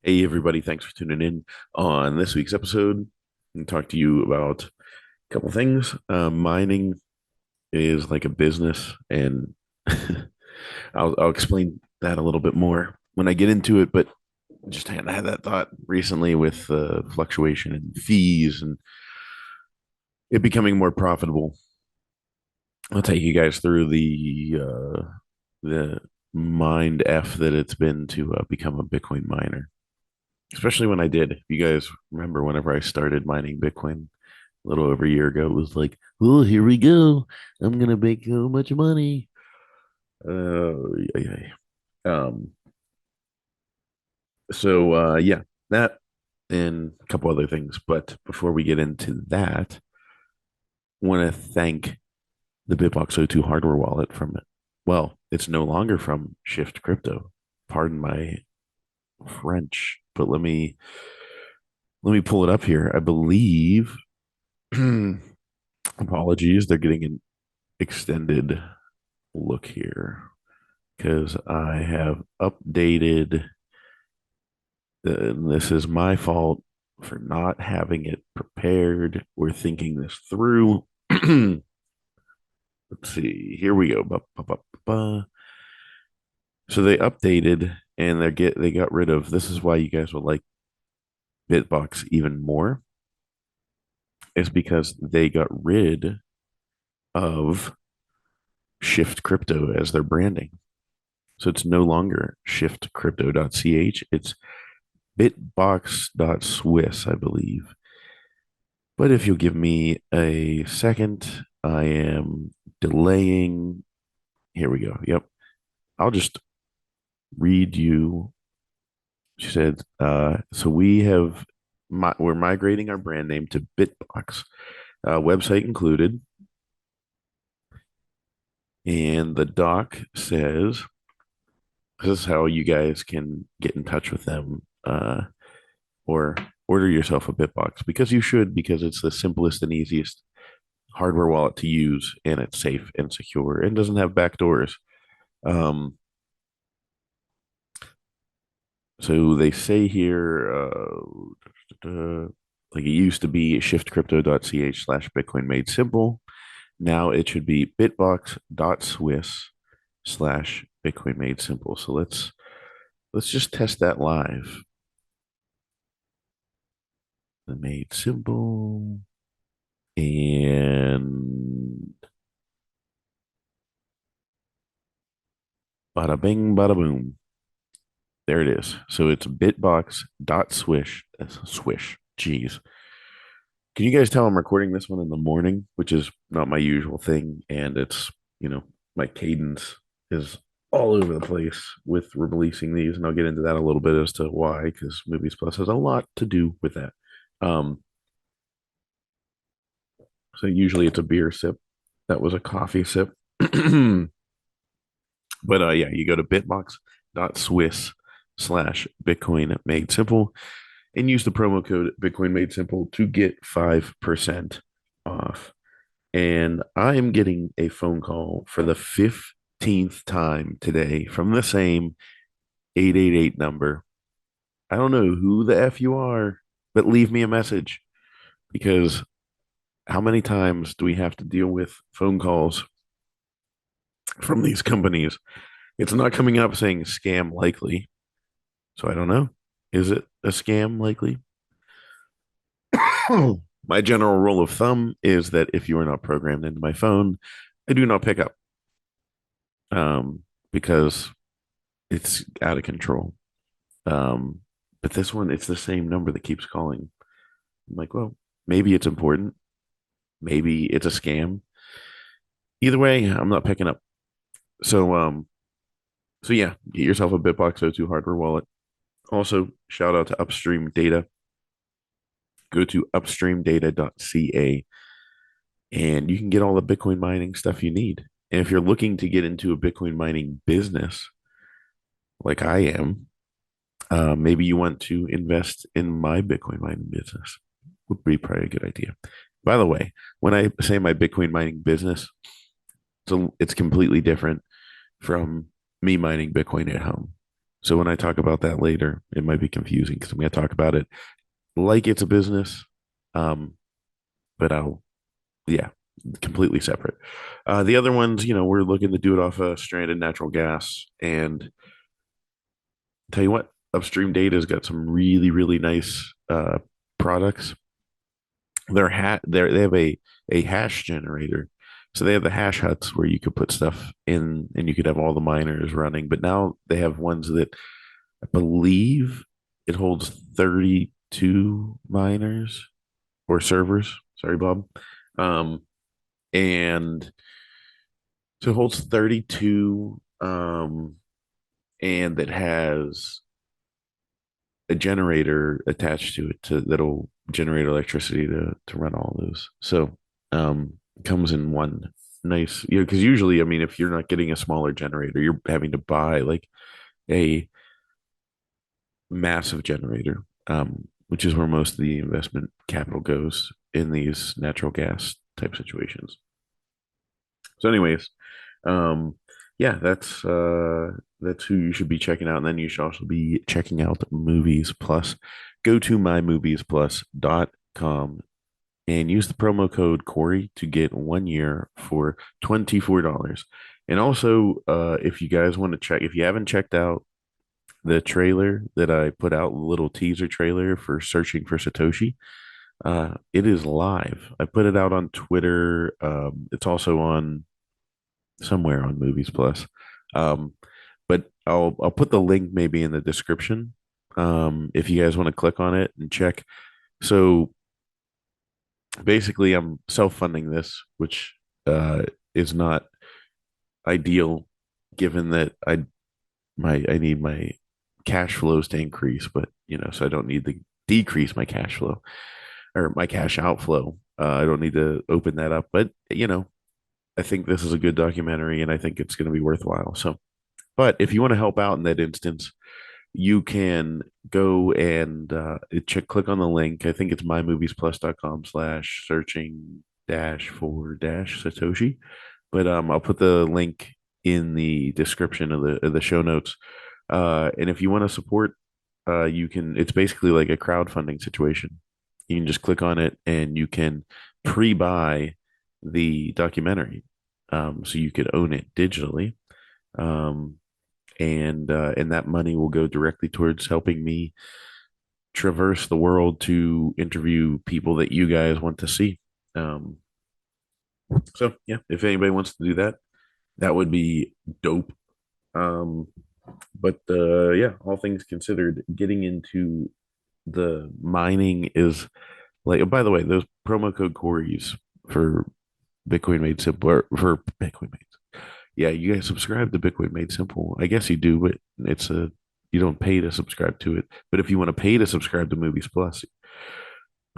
Hey, everybody, thanks for tuning in on this week's episode and talk to you about a couple things. Mining is like a business, and I'll explain that a little bit more when I get into it. But just had that thought recently with fluctuation and fees and it becoming more profitable. I'll take you guys through the mind f that it's been to become a Bitcoin miner, especially when I did. If you guys remember, whenever I started mining Bitcoin a little over a year ago, it was like, oh, here we go. I'm gonna make so much money. Yeah, yeah. Um, yeah, that and a couple other things. But before we get into that, I want to thank the BitBox02 hardware wallet from it. Well, it's no longer from Shift Crypto. Pardon my French, but let me pull it up here. I believe apologies, they're getting an extended look here because I have updated. This is my fault for not having it prepared or thinking this through. Let's see. Here we go. So they updated and they got rid of. This is why you guys will like Bitbox even more. Is because they got rid of Shift Crypto as their branding. So it's no longer shiftcrypto.ch. It's bitbox.swiss, I believe. But if you'll give me a second, I am delaying. Here we go. Yep. I'll just read you. She said, so we're migrating our brand name to Bitbox, website included. And the doc says, this is how you guys can get in touch with them or order yourself a Bitbox because you should, because it's the simplest and easiest hardware wallet to use, and it's safe and secure and doesn't have backdoors. Um, so they say here, like it used to be shiftcrypto.ch / Bitcoin made simple. Now it should be bitbox.swiss / Bitcoin made simple. So let's just test that live. The made simple and bada bing, bada boom. There it is. So it's bitbox.swish. Swish. Jeez. Can you guys tell I'm recording this one in the morning, which is not my usual thing? And it's, my cadence is all over the place with releasing these. And I'll get into that a little bit as to why, because Movies Plus has a lot to do with that. Um, so usually it's a beer sip. That was a coffee sip. But yeah, you go to bitbox.swiss / Bitcoin made simple and use the promo code Bitcoin made simple to get 5% off. And I am getting a phone call for the 15th time today from the same 888 number. I don't know who the F you are, but leave me a message because how many times do we have to deal with phone calls from these companies? It's not coming up saying scam likely. So I don't know. Is it a scam likely? My general rule of thumb is that if you are not programmed into my phone, I do not pick up because it's out of control. Um, but this one, it's the same number that keeps calling. I'm like, well, maybe it's important. Maybe it's a scam. Either way, I'm not picking up. So, so yeah, get yourself a BitBox02 hardware wallet. Also, shout out to Upstream Data. Go to upstreamdata.ca and you can get all the Bitcoin mining stuff you need. And if you're looking to get into a Bitcoin mining business, like I am, maybe you want to invest in my Bitcoin mining business. Would be probably a good idea. By the way, when I say my Bitcoin mining business, so it's completely different from me mining Bitcoin at home. So when I talk about that later, it might be confusing because I'm going to talk about it like it's a business. Um, but yeah, completely separate. The other ones, we're looking to do it off of stranded natural gas. And tell you what, Upstream Data's got some really, really nice products. They have a hash generator. So they have the hash huts where you could put stuff in and you could have all the miners running. But now they have ones that I believe it holds 32 miners or servers. Sorry, Bob. Um, and so it holds 32, and it has a generator attached to it that'll generate electricity to run all of those. So it comes in one nice, because usually, I mean, if you're not getting a smaller generator, you're having to buy like a massive generator, which is where most of the investment capital goes in these natural gas type situations. So, anyways, um, yeah, that's who you should be checking out, and then you should also be checking out Movies Plus. Go to mymoviesplus.com and use the promo code Cory to get 1 year for $24. And also, if you guys want to check, if you haven't checked out the trailer that I put out, the little teaser trailer for Searching for Satoshi, it is live. I put it out on Twitter. It's also on somewhere on Movies Plus. Um, but I'll put the link maybe in the description. If you guys want to click on it and check. So basically, I'm self-funding this, which is not ideal given that I need my cash flows to increase, but so I don't need to decrease my cash flow or my cash outflow. I don't need to open that up, but I think this is a good documentary and I think it's going to be worthwhile. So, but if you want to help out in that instance, you can go and click on the link. I think it's mymoviesplus.com/searching dash for dash Satoshi. But I'll put the link in the description of the show notes. And if you want to support, you can. It's basically like a crowdfunding situation. You can just click on it and you can pre-buy the documentary, so you could own it digitally. Um, and that money will go directly towards helping me traverse the world to interview people that you guys want to see. Um, so yeah, if anybody wants to do that, that would be dope. Um, but yeah, all things considered, getting into the mining is like. Oh, by the way, those promo code Corys for Bitcoin Made Simple or for Bitcoin Made. Yeah, you guys subscribe to Bitcoin Made Simple. I guess you do, but you don't pay to subscribe to it. But if you want to pay to subscribe to Movies Plus,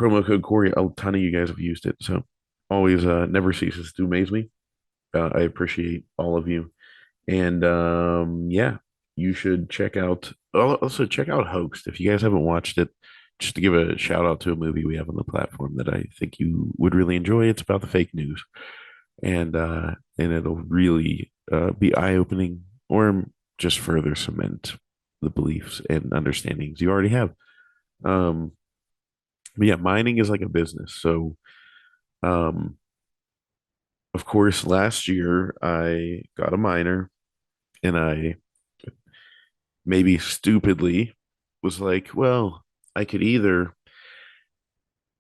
promo code Corey, a ton of you guys have used it. So always never ceases to amaze me. I appreciate all of you. And yeah, you should check out also check out Hoaxed if you guys haven't watched it. Just to give a shout out to a movie we have on the platform that I think you would really enjoy. It's about the fake news, and it'll really be eye opening or just further cement the beliefs and understandings you already have. Um, but yeah, mining is like a business. So, um, of course, last year I got a miner and I maybe stupidly was like, well, I could either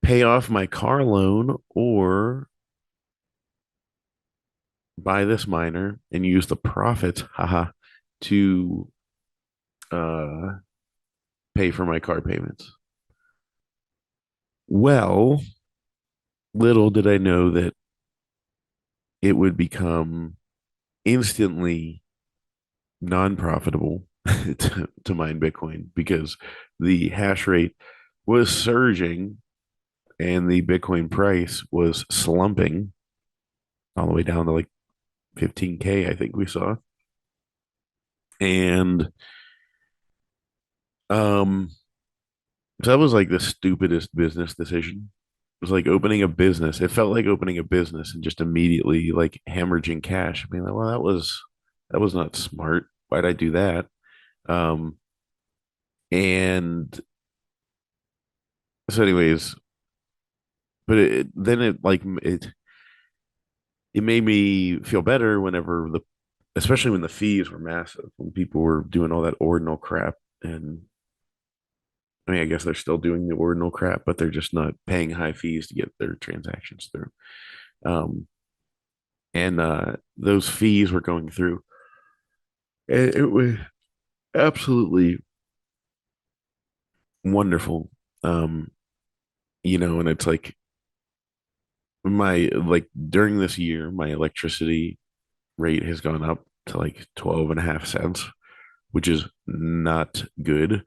pay off my car loan or buy this miner and use the profits, haha, to uh, pay for my car payments. Well, little did I know that it would become instantly non-profitable to mine Bitcoin because the hash rate was surging and the Bitcoin price was slumping all the way down to like 15K, I think we saw. And um so that was like the stupidest business decision. It was like opening a business. It felt like opening a business and just immediately like hemorrhaging cash. I mean, like, well, that was not smart. Why'd I do that? And so, anyways, but then it made me feel better whenever especially when the fees were massive, when people were doing all that ordinal crap. And I mean, I guess they're still doing the ordinal crap, but they're just not paying high fees to get their transactions through. Um, and those fees were going through. And it was absolutely wonderful. Um, and it's like during this year, my electricity rate has gone up to like 12 and a half cents, which is not good.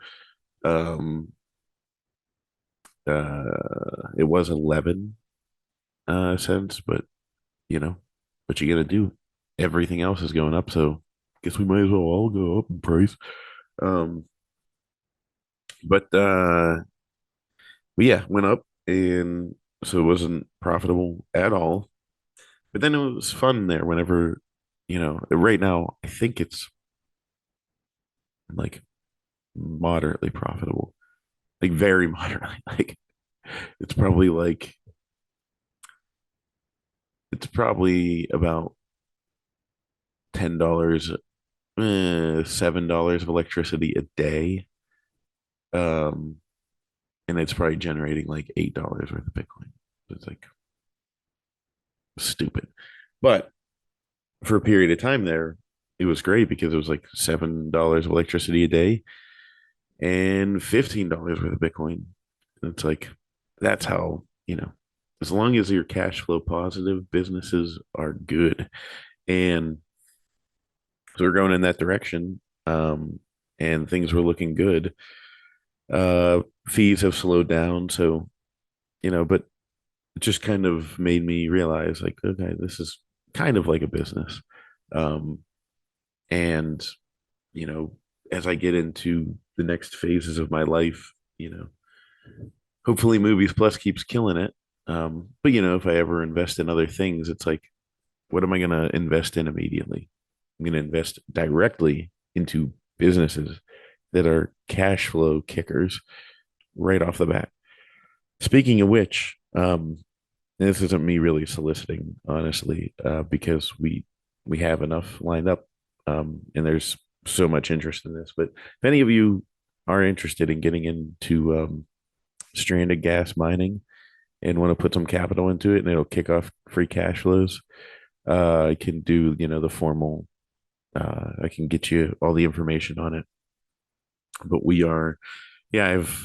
Um, it was 11 cents, but what you gonna do? Everything else is going up, so guess we might as well all go up in price. Um, but yeah, went up, and so it wasn't profitable at all. But then it was fun there whenever, right now I think it's like moderately profitable, like very moderately. Like it's probably like it's probably about $10, $7 of electricity a day. Um, and it's probably generating like $8 worth of Bitcoin. It's like stupid. But for a period of time there, it was great because it was like $7 of electricity a day and $15 worth of Bitcoin. And it's like that's how, as long as you're cash flow positive, businesses are good. And so we're going in that direction. And things were looking good. Fees have slowed down, so but it just kind of made me realize like, okay, this is kind of like a business. Um, and you know, as I get into the next phases of my life, hopefully Movies Plus keeps killing it. But if I ever invest in other things, it's like, what am I going to invest in immediately? I'm going to invest directly into businesses that are cash flow kickers right off the bat. Speaking of which, and this isn't me really soliciting, honestly, because we have enough lined up, and there's so much interest in this. But if any of you are interested in getting into stranded gas mining and want to put some capital into it, and it'll kick off free cash flows, I can do the formal. I can get you all the information on it. But yeah, I've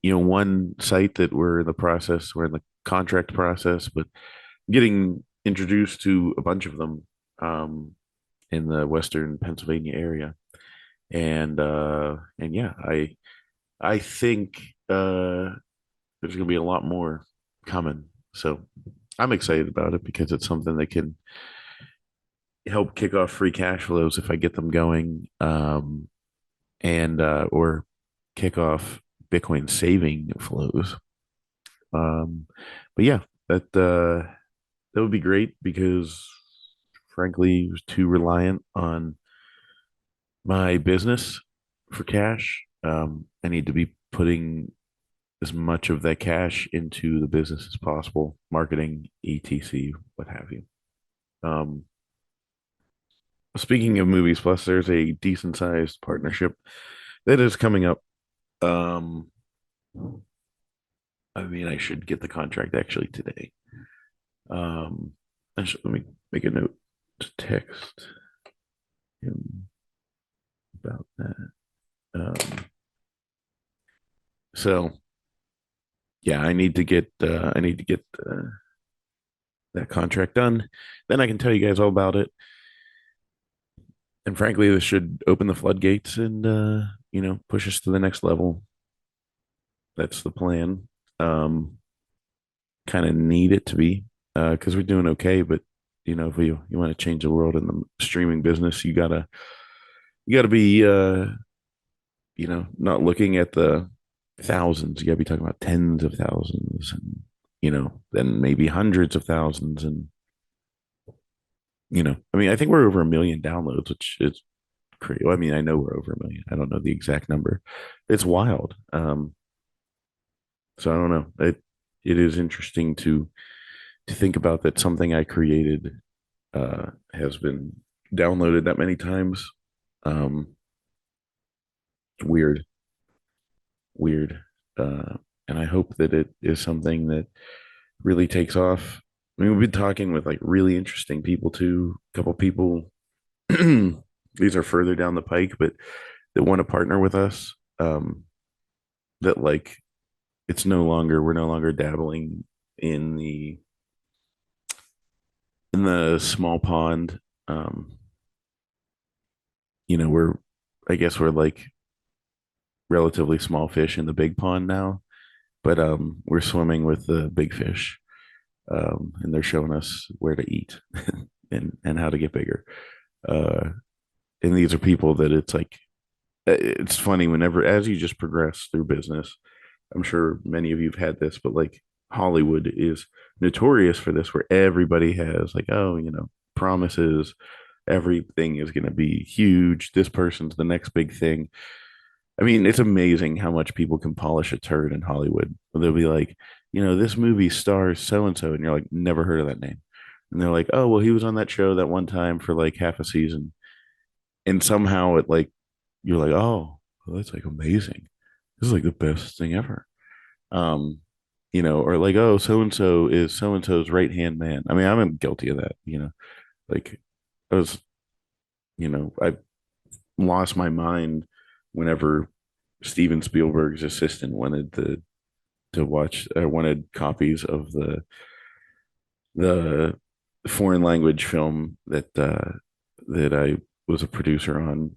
one site that we're in the contract process, but getting introduced to a bunch of them in the Western Pennsylvania area, and yeah, I think there's going to be a lot more coming. So I'm excited about it because it's something that can help kick off free cash flows if I get them going, and or kick off Bitcoin saving flows. Um, but yeah, that would be great because frankly, I was too reliant on my business for cash. I need to be putting as much of that cash into the business as possible, marketing, etc., what have you. Um, Speaking of Movies Plus, there's a decent sized partnership that is coming up. Um, I mean, I should get the contract actually today. Um, let me make a note to text him about that. So yeah, I need to get that contract done. Then I can tell you guys all about it. And frankly, this should open the floodgates and push us to the next level. That's the plan. Um, Kind of need it to be because we're doing okay, but if you want to change the world in the streaming business, you gotta be not looking at the thousands. You gotta be talking about tens of thousands, and then maybe hundreds of thousands, and I mean, I think we're over 1 million downloads, which is crazy. Well, I mean, I know we're over a million. I don't know the exact number. It's wild. So I don't know. It is interesting to think about that something I created has been downloaded that many times. Um, weird, weird. Uh, and I hope that it is something that really takes off. I mean, we've been talking with like really interesting people too. A couple people, these are further down the pike, but that want to partner with us. That like it's no longer we're no longer dabbling in the small pond. Um, we're I guess we're like relatively small fish in the big pond now, but we're swimming with the big fish, and they're showing us where to eat and how to get bigger. Uh, and these are people that it's like it's funny whenever as you just progress through business. I'm sure many of you've had this, but like Hollywood is notorious for this, where everybody has like, oh, promises. Everything is going to be huge. This person's the next big thing. I mean, it's amazing how much people can polish a turd in Hollywood. They'll be like, this movie stars so and so, and you're like, never heard of that name. And they're like, oh, well, he was on that show that one time for like half a season. And somehow it like, you're like, oh, well, that's like amazing. This is like the best thing ever. Um, or like, oh, so and so is so and so's right hand man. I mean, I'm guilty of that. Like I was, I lost my mind whenever Steven Spielberg's assistant wanted to watch wanted copies of the foreign language film that I was a producer on,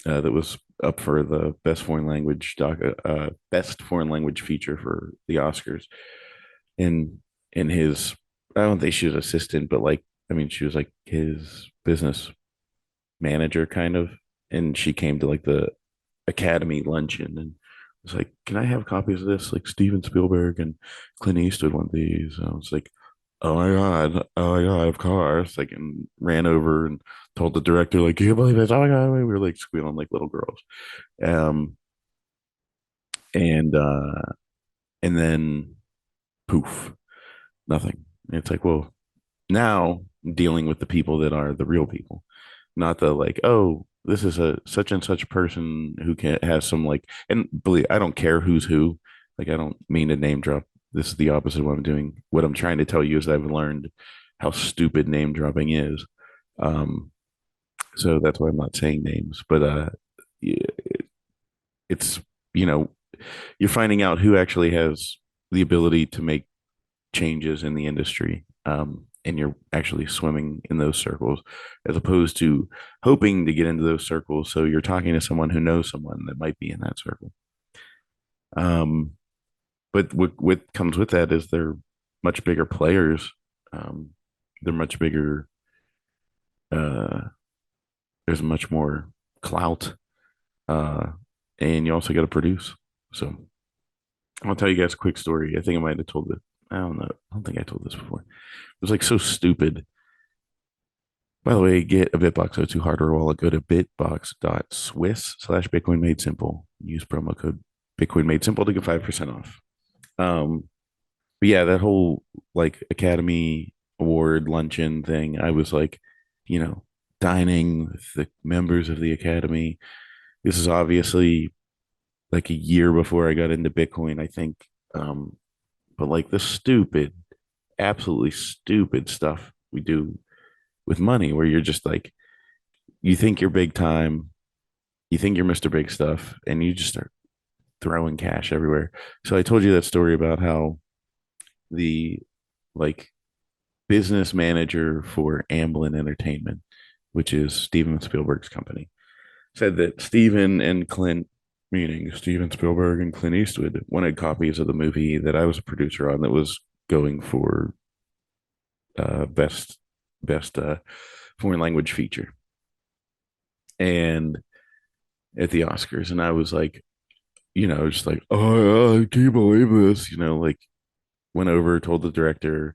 that was up for the best foreign language feature for the Oscars. And in his, I don't think she was assistant, but like, I mean, she was like his business manager kind of, and she came to like the Academy luncheon and was like, "Can I have copies of this?" Like Steven Spielberg and Clint Eastwood want these. I was like, oh my god, of course! Like, and ran over and told the director, like, "Can you believe this? Oh my god!" We were like squealing like little girls. Um, and and then poof, nothing. And it's like, well, now dealing with the people that are the real people, not the like, oh, this is a such and such person who can has some like, and believe I don't care who's who. Like I don't mean to name drop. This is the opposite of what I'm doing. What I'm trying to tell you is I've learned how stupid name dropping is. Um, so that's why I'm not saying names. But it's you know you're finding out who actually has the ability to make changes in the industry. And you're actually swimming in those circles as opposed to hoping to get into those circles. So you're talking to someone who knows someone that might be in that circle. Um, but what comes with that is they're much bigger players. Um, they're much bigger. Uh, there's much more clout. Uh, and you also got to produce. So I'll tell you guys a quick story. I think I might have told it. I don't know. I don't think I told this before. It was like so stupid. By the way, get a BitBox O2 hardware wallet. Go to bitbox.swiss/Bitcoin made simple. Use promo code Bitcoin made simple to get 5% off. Um, but yeah, that whole like Academy Award luncheon thing, I was like, you know, dining with the members of the Academy. This is obviously like a year before I got into Bitcoin, I think. Um, but like the stupid, absolutely stupid stuff we do with money where you're just like, you think you're big time, you think you're Mr. Big Stuff, and you just start throwing cash everywhere. So I told you that story about how the like business manager for Amblin Entertainment, which is Steven Spielberg's company, said that Steven and Clint, meaning Steven Spielberg and Clint Eastwood, wanted copies of the movie that I was a producer on that was going for best foreign language feature and at the Oscars. And I was like, just like, oh, I can't believe this, like went over, told the director,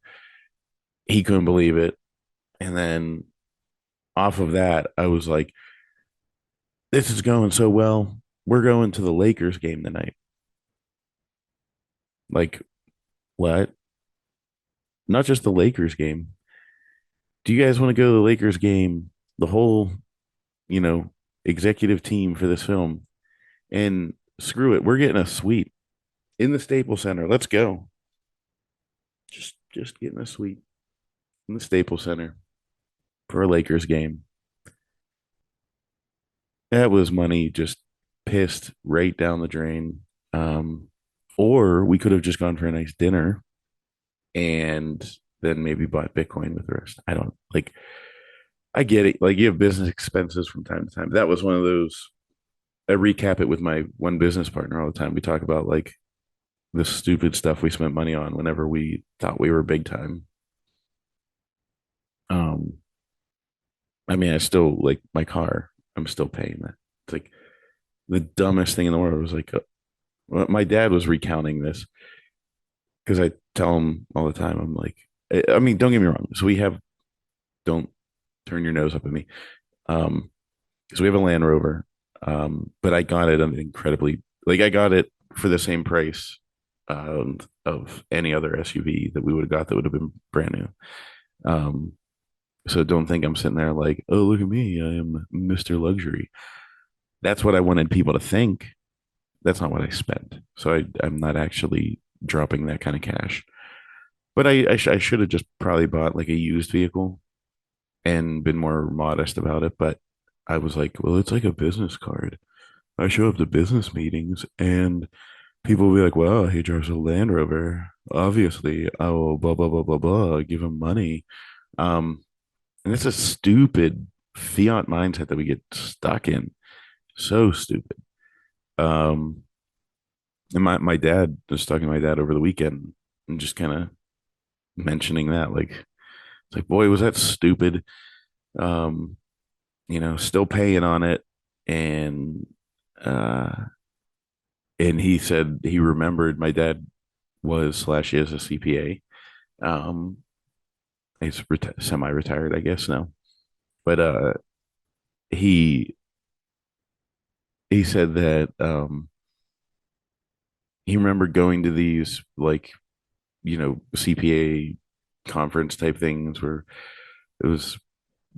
he couldn't believe it. And then off of that, I was like, this is going so well. We're going to the Lakers game tonight. Like, what? Not just the Lakers game. Do you guys want to go to the Lakers game? The whole, you know, executive team for this film. And screw it, we're getting a suite in the Staples Center. Let's go. Just getting a suite in the Staples Center for a Lakers game. That was money just pissed right down the drain. Um, or we could have just gone for a nice dinner and then maybe bought Bitcoin with the rest. I don't like, I get it. Like you have business expenses from time to time. That was one of those. I recap it with my one business partner all the time. We talk about like the stupid stuff we spent money on whenever we thought we were big time. Um, I mean, I still like my car. I'm still paying that. It's like the dumbest thing in the world. It was like, well, my dad was recounting this because I tell him all the time. I'm like, I mean, don't get me wrong. So we have, don't turn your nose up at me. Um, so we have a Land Rover, but I got it on incredibly, like I got it for the same price of any other SUV that we would have got that would have been brand new. Um, so don't think I'm sitting there like, oh, look at me, I am Mr. Luxury. That's what I wanted people to think. That's not what I spent. So I'm not actually dropping that kind of cash. But I should have just probably bought like a used vehicle and been more modest about it. But I was like, well, it's like a business card. I show up to business meetings and people will be like, wow, he drives a Land Rover. Obviously, I will blah, blah, blah, blah, blah, give him money. Um, and it's a stupid fiat mindset that we get stuck in. So stupid. Um, and my dad was talking to my dad over the weekend and just kind of mentioning that, like, it's like, boy, was that stupid. Um, still paying on it. And, uh, and he said he remembered my dad was slash is a CPA. Um, he's semi-retired, I guess now. But he he said that he remembered going to these like CPA conference type things where it was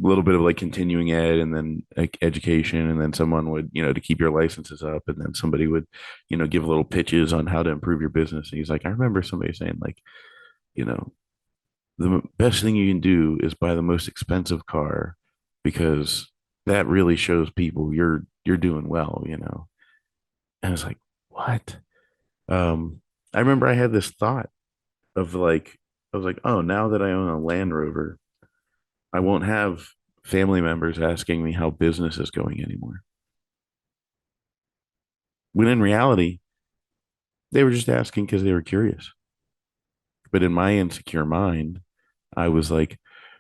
a little bit of like continuing ed and then like education, and then someone would to keep your licenses up, and then somebody would give little pitches on how to improve your business. And he's like, I remember somebody saying like, you know the best thing you can do is buy the most expensive car because that really shows people you're doing well. And I was like, what? I remember I had this thought of like, I was like, oh, now that I own a Land Rover, I won't have family members asking me how business is going anymore. When in reality, they were just asking because they were curious. But in my insecure mind, I was like,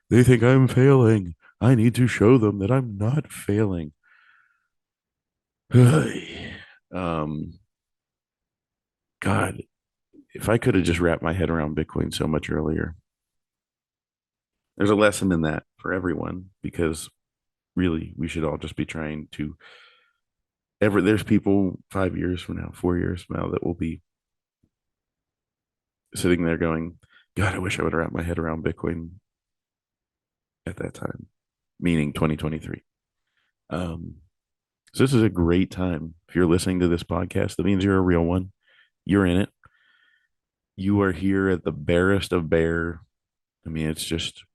they think I'm failing. I need to show them that I'm not failing. um, God, if I could have just wrapped my head around Bitcoin so much earlier, there's a lesson in that for everyone because really we should all just be trying to there's people 5 years from now, 4 years from now that will be sitting there going, God, I wish I would have wrapped my head around Bitcoin at that time, meaning 2023. Um, so this is a great time. If you're listening to this podcast, that means you're a real one. You're in it. You are here at the barest of bare. I mean, it's just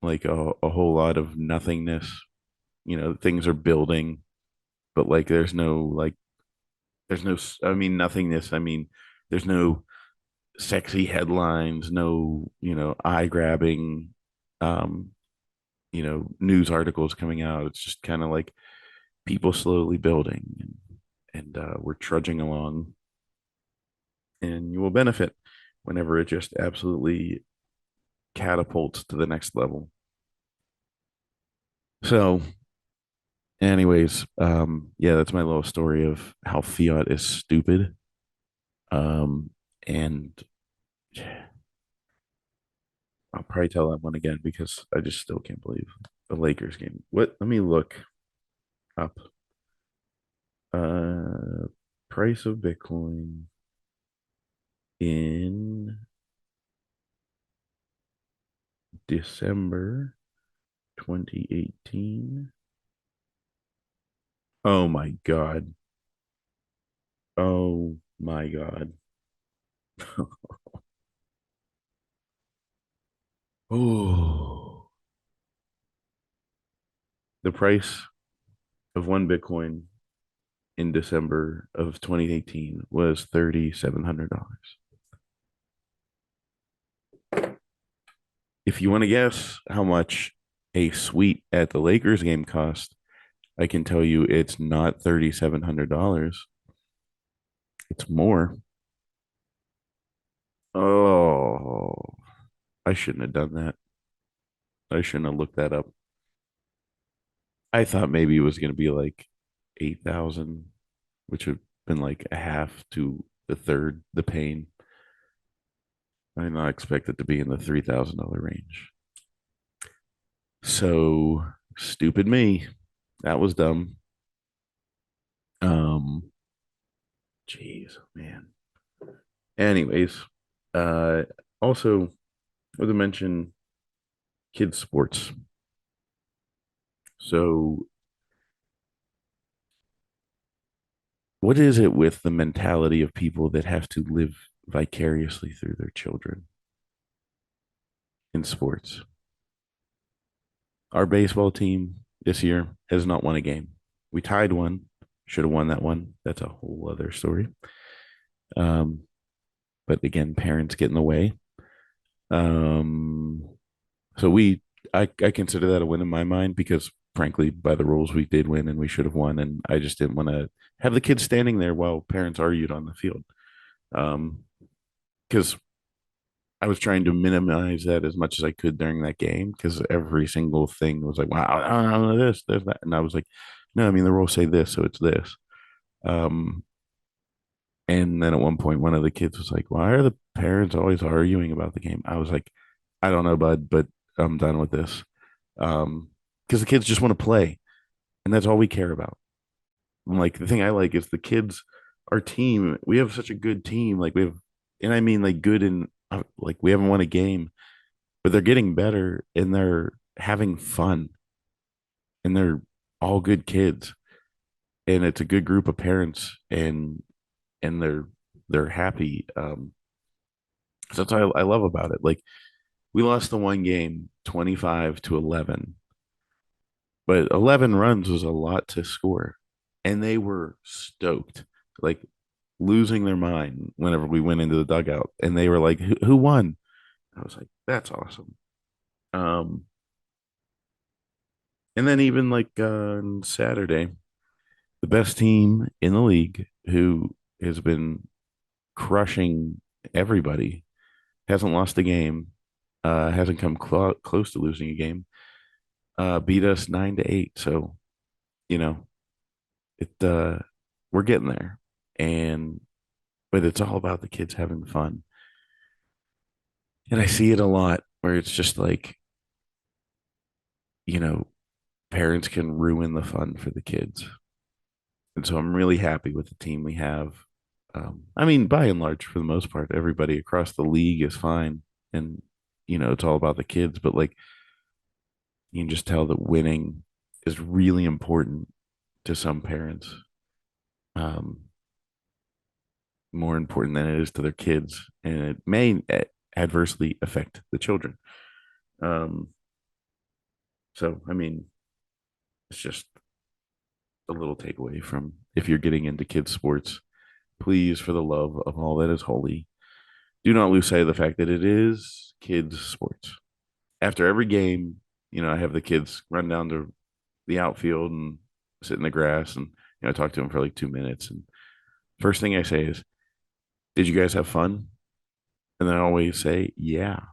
like a whole lot of nothingness. Things are building, but like there's no, I mean, nothingness. I mean, there's no sexy headlines, no, eye grabbing, um, news articles coming out. It's just kind of like people slowly building, and we're trudging along, and you will benefit whenever it just absolutely catapults to the next level. So, anyways, yeah, that's my little story of how fiat is stupid. Um, and I'll probably tell that one again because I just still can't believe the Lakers game. What? Let me look up. Uh, price of Bitcoin in December 2018. Oh my God. Oh my God. Oh, the price of one Bitcoin in December of 2018 was $3,700. If you want to guess how much a suite at the Lakers game cost, I can tell you it's not $3,700. It's more. Oh, I shouldn't have done that. I shouldn't have looked that up. I thought maybe it was going to be like 8,000, which would have been like a half to the third the pain. I did not expect it to be in the $3,000 range. So stupid me. That was dumb. Um, Jeez, man. Anyways, uh, also, I want to mention kids' sports. So, what is it with the mentality of people that have to live vicariously through their children in sports? Our baseball team this year has not won a game. We tied one, should have won that one. That's a whole other story. Um, but again, parents get in the way. Um, so I consider that a win in my mind because frankly, by the rules, we did win and we should have won. And I just didn't want to have the kids standing there while parents argued on the field. Um, because I was trying to minimize that as much as I could during that game because every single thing was like, wow, I don't know this, there's that. And I was like, no, I mean, the rules say this, so it's this. Um, and then at one point, one of the kids was like, why are the parents always arguing about the game? I was like, I don't know, bud, but I'm done with this. Because the kids just want to play, and that's all we care about. And like the thing I like is the kids, our team. We have such a good team. Like we have, and I mean like good in like we haven't won a game, but they're getting better and they're having fun and they're all good kids and it's a good group of parents and they're happy. So that's what I love about it. Like we lost the one game 25-11, but 11 runs was a lot to score. And they were stoked, like losing their mind whenever we went into the dugout. And they were like, who won? I was like, that's awesome. Um, and then even like on Saturday, the best team in the league who has been crushing everybody, hasn't lost a game, hasn't come close to losing a game, beat us 9-8. So, you know, it we're getting there. And but it's all about the kids having fun. And I see it a lot where it's just like, you know, parents can ruin the fun for the kids. And so I'm really happy with the team we have. I mean, by and large, for the most part, everybody across the league is fine. And, you know, it's all about the kids. But like, you can just tell that winning is really important to some parents, um, more important than it is to their kids. And it may adversely affect the children. Um, so, I mean, it's just a little takeaway from if you're getting into kids' sports, please, for the love of all that is holy, do not lose sight of the fact that it is kids' sports. After every game, you know, I have the kids run down to the outfield and sit in the grass and I talk to them for like 2 minutes. And first thing I say is, "Did you guys have fun?" And I always say, "Yeah."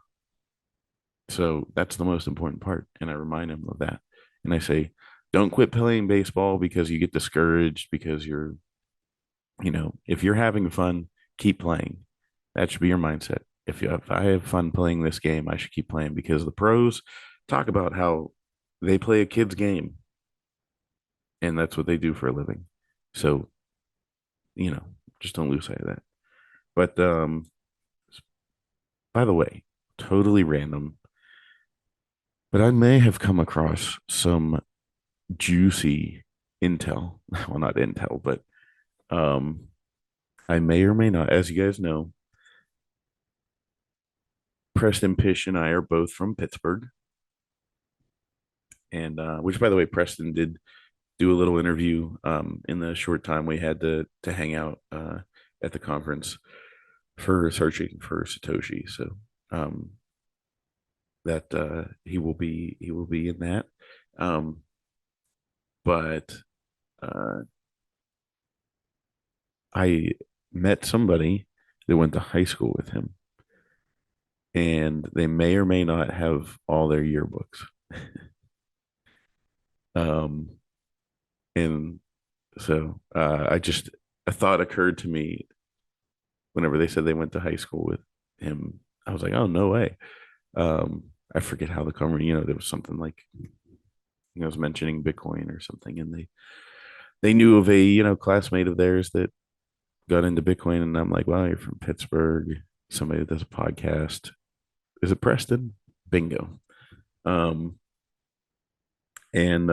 So that's the most important part, and I remind them of that. And I say, "Don't quit playing baseball because you get discouraged because you're, if you're having fun, keep playing. That should be your mindset. If I have fun playing this game, I should keep playing because the pros talk about how they play a kid's game and that's what they do for a living. So you know, just don't lose sight of that. But by the way, totally random, but I may have come across some juicy intel. Well, not intel, but um, I may or may not. As you guys know, Preston Pish and I are both from Pittsburgh, and which, by the way, Preston did do a little interview in the short time we had to hang out at the conference for searching for Satoshi. So um, that he will be in that. Um, but uh, I met somebody that went to high school with him, and they may or may not have all their yearbooks. Um, and so I just a thought occurred to me whenever they said they went to high school with him. I was like, oh no way. I forget how the conversation, there was something like I was mentioning Bitcoin or something, and they knew of a classmate of theirs that got into Bitcoin, and I'm like, wow, you're from Pittsburgh. Somebody that does a podcast. Is it Preston? Bingo. Um, and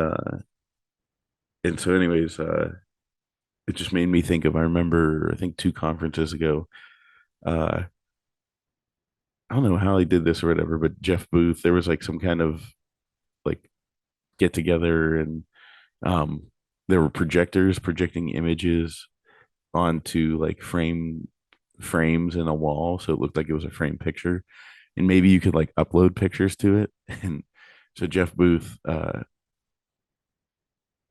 so, anyways, it just made me think of. I remember, I think 2 conferences ago. Uh, I don't know how he did this or whatever, but Jeff Booth, there was like some kind of like get together, and um, there were projectors projecting images onto like frames in a wall, so it looked like it was a frame picture, and maybe you could like upload pictures to it. And so Jeff Booth, I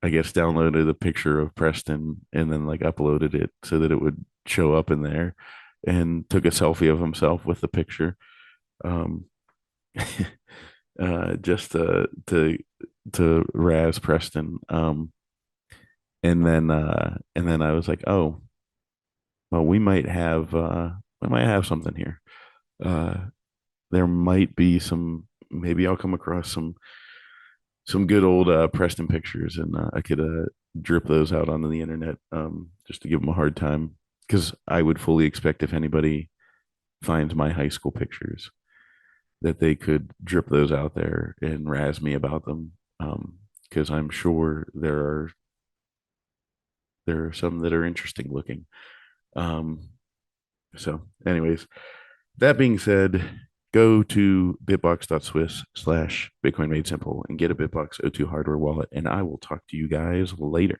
guess, downloaded a picture of Preston and then like uploaded it so that it would show up in there, and took a selfie of himself with the picture, um, just to razz Preston. And then I was like, oh, well, we might have something here. Uh, there might be some. Maybe I'll come across some good old Preston pictures, and I could drip those out onto the internet, just to give them a hard time, because I would fully expect if anybody finds my high school pictures that they could drip those out there and razz me about them, because I'm sure there are some that are interesting looking. Um, so, anyways, that being said, go to bitbox.swiss/Bitcoin made simple and get a Bitbox O2 hardware wallet, and I will talk to you guys later.